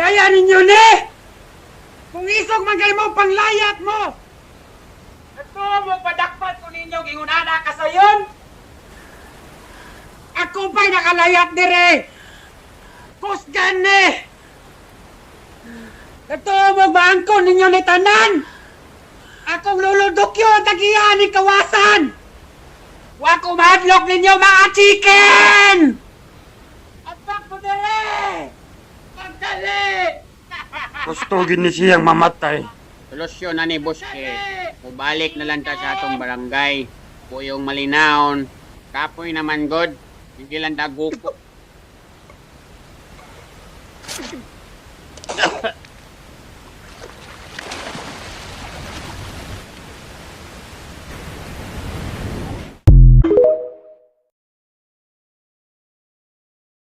Kaya ninyo ni! Kung isog man kayo mo, panglayat mo! Ito mo padakpat ko ninyo, gingunana ka sayon! Ako pa'y nakalayat dire! Kusgan ni! Ito mo baangko ninyo ni tanan! Akong luludokyo ang tagihan ni kawasan! Wako mahadlok ninyo mga chicken! Atak mo dire! Pagdali! Gusto gini siyang mamatay. Solusyon na ni Boske. Ubalik na lang ta sa atong barangay. Puyong malinaon. Kapoy naman god. Hindi lang ta guko.